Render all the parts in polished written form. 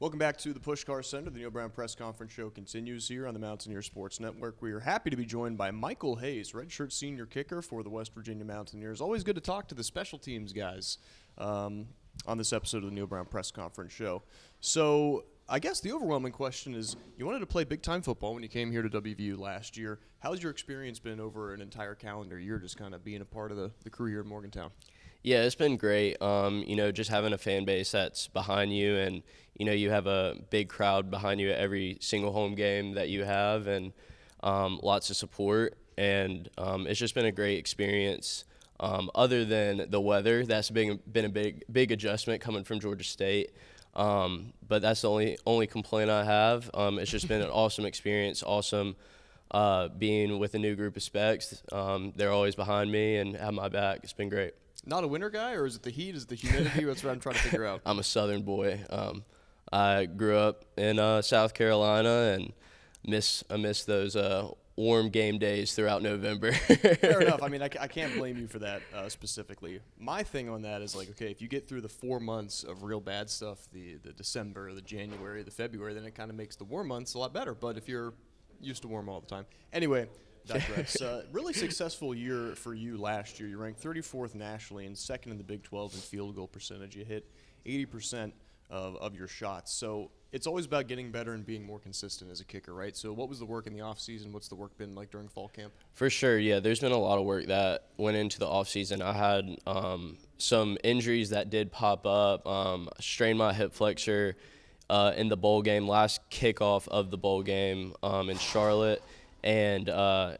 Welcome back to the Pushcar Center. The Neal Brown Press Conference show continues here on the Mountaineer Sports Network. We are happy to be joined by Michael Hayes, redshirt senior kicker for the West Virginia Mountaineers. Always good to talk to the special teams guys on this episode of the Neal Brown Press Conference show. So I guess the overwhelming question is, you wanted to play big-time football when you came here to WVU last year. How's your experience been over an entire calendar year, just kind of being a part of the crew here in Morgantown? Yeah, it's been great. Just having a fan base that's behind you, and you have a big crowd behind you at every single home game that you have, and lots of support. And it's just been a great experience. Other than the weather, that's been a big adjustment coming from Georgia State. But that's the only complaint I have. It's just been an awesome experience. Awesome being with a new group of specs. They're always behind me and have my back. It's been great. Not a winter guy, or is it the heat? Is it the humidity? That's what I'm trying to figure out. I'm a Southern boy. I grew up in South Carolina, and I miss those warm game days throughout November. Fair enough. I mean, I can't blame you for that specifically. My thing on that is, like, okay, if you get through the 4 months of real bad stuff, the December, the January, the February, then it kind of makes the warm months a lot better. But if you're used to warm all the time. Anyway, digress. Really successful year for you last year. You ranked 34th nationally and second in the Big 12 in field goal percentage. You hit 80% of your shots. So it's always about getting better and being more consistent as a kicker, right? So what was the work in the offseason? What's the work been like during fall camp? For sure, yeah. There's been a lot of work that went into the offseason. I had some injuries that did pop up. Strained my hip flexor in the bowl game, last kickoff of the bowl game in Charlotte. And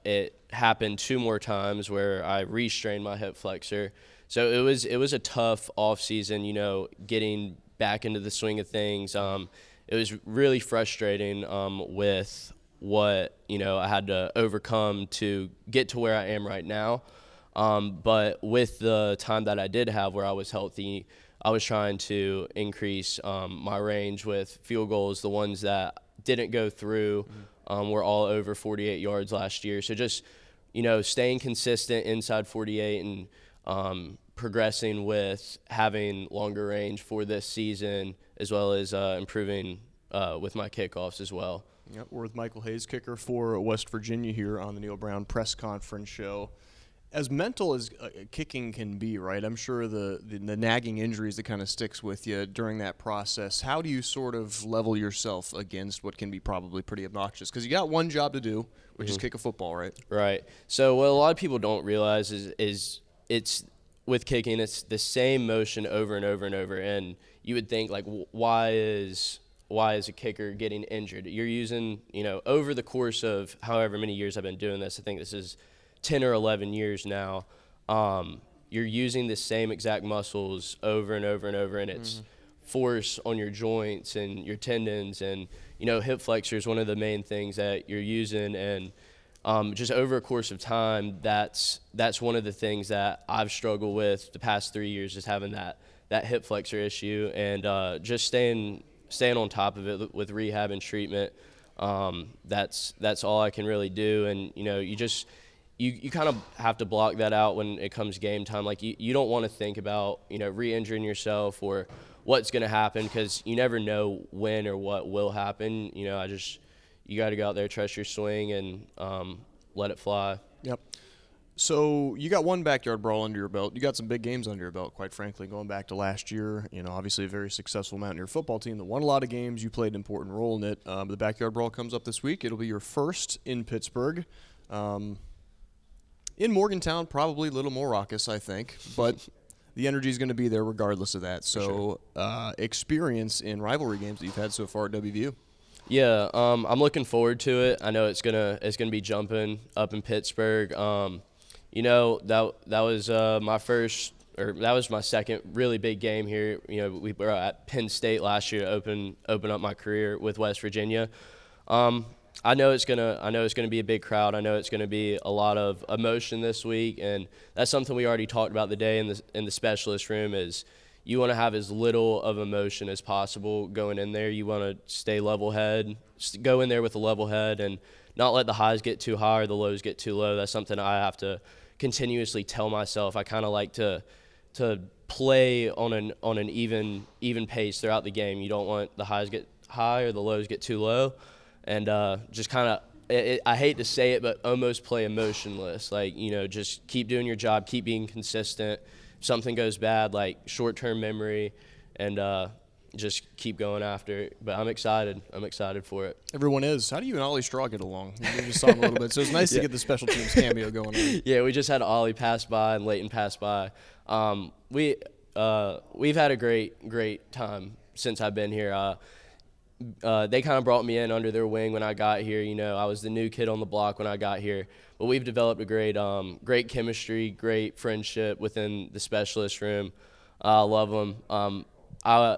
it happened 2 more times where I re-strained my hip flexor. So it was a tough off season, getting back into the swing of things. It was really frustrating with what I had to overcome to get to where I am right now. But with the time that I did have where I was healthy, I was trying to increase my range with field goals. The ones that didn't go through were all over 48 yards last year. So just, staying consistent inside 48 and progressing with having longer range for this season, as well as improving with my kickoffs as well. Yep, we're with Michael Hayes, kicker for West Virginia here on the Neal Brown Press Conference show. As mental as kicking can be, right, I'm sure the nagging injuries that kind of sticks with you during that process, how do you sort of level yourself against what can be probably pretty obnoxious? Because you got one job to do, which is kick a football, right? Right. So what a lot of people don't realize is it's with kicking, it's the same motion over and over and over. And you would think, like, why is a kicker getting injured? You're using, over the course of however many years I've been doing this, I think this is 10 or 11 years now, you're using the same exact muscles over and over and over, and it's force on your joints and your tendons, and hip flexor is one of the main things that you're using, and just over a course of time, that's one of the things that I've struggled with the past 3 years, is having that hip flexor issue, and just staying on top of it with rehab and treatment. That's all I can really do, and you kind of have to block that out when it comes game time. Like, you don't want to think about, re-injuring yourself or what's going to happen, because you never know when or what will happen. You got to go out there, trust your swing, and let it fly. Yep. So you got one backyard brawl under your belt. You got some big games under your belt, quite frankly, going back to last year. Obviously a very successful Mountaineer football team that won a lot of games. You played an important role in it. The backyard brawl comes up this week. It'll be your first in Pittsburgh. In Morgantown, probably a little more raucous, I think, but the energy is going to be there regardless of that. So, experience in rivalry games that you've had so far at WVU. Yeah, I'm looking forward to it. I know it's gonna be jumping up in Pittsburgh. That was that was my second really big game here. We were at Penn State last year to open up my career with West Virginia. I know it's gonna be a big crowd. I know it's gonna be a lot of emotion this week, and that's something we already talked about today in the specialist room. Is you want to have as little of emotion as possible going in there. You want to stay level head, go in there with a level head, and not let the highs get too high or the lows get too low. That's something I have to continuously tell myself. I kind of like to play on an even pace throughout the game. You don't want the highs get high or the lows get too low, and just kind of. I hate to say it, but almost play emotionless. Like, just keep doing your job, keep being consistent. If something goes bad, like short-term memory, and just keep going after it. But I'm excited. I'm excited for it. Everyone is. How do you and Ollie Straw get along? We just saw him a little bit, so it's nice to get the special teams cameo going on. Yeah, we just had Ollie pass by and Leighton pass by. We've had a great time since I've been here. They kind of brought me in under their wing when I got here. I was the new kid on the block when I got here. But we've developed a great chemistry, great friendship within the specialist room. I love them.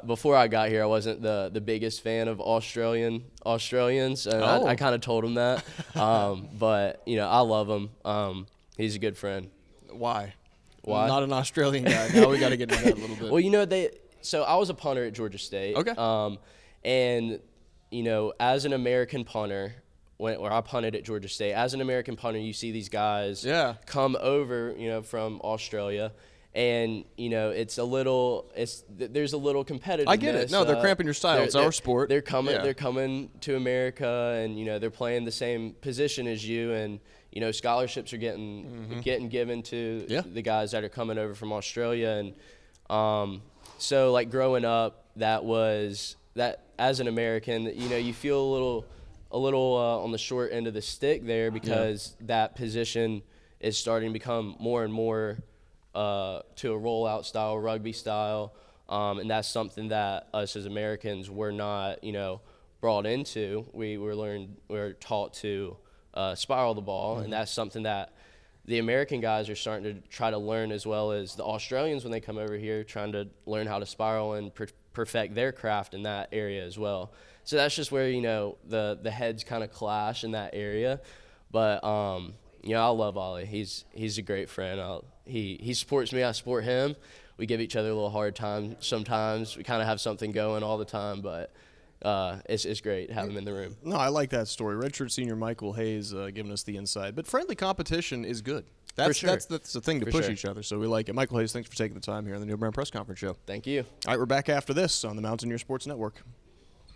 Before I got here, I wasn't the biggest fan of Australians, and I kind of told him that. But I love him. He's a good friend. Why? Why? Not an Australian guy. Now we got to get into that a little bit. Well, So I was a punter at Georgia State. Okay. And as an American punter, where I punted at Georgia State, as an American punter, you see these guys come over, from Australia. And there's a little competitiveness. I get it. No, they're cramping your style. It's our sport. They're coming to America, and they're playing the same position as you, and scholarships are getting given to the guys that are coming over from Australia, and so like growing up, that as an American, you feel a little on the short end of the stick there because that position is starting to become more and more. To a rollout style, rugby style, and that's something that us as Americans were not, brought into. We were taught to spiral the ball, and that's something that the American guys are starting to try to learn, as well as the Australians when they come over here, trying to learn how to spiral and perfect their craft in that area as well. So that's just where the heads kind of clash in that area, but I love Ollie. He's a great friend. He supports me. I support him. We give each other a little hard time sometimes. We kind of have something going all the time, but it's great to have him in the room. No, I like that story. Redshirt senior Michael Hayes giving us the insight. But friendly competition is good. That's the thing to push each other. So we like it. Michael Hayes, thanks for taking the time here on the Neal Brown Press Conference show. Thank you. All right, we're back after this on the Mountaineer Sports Network.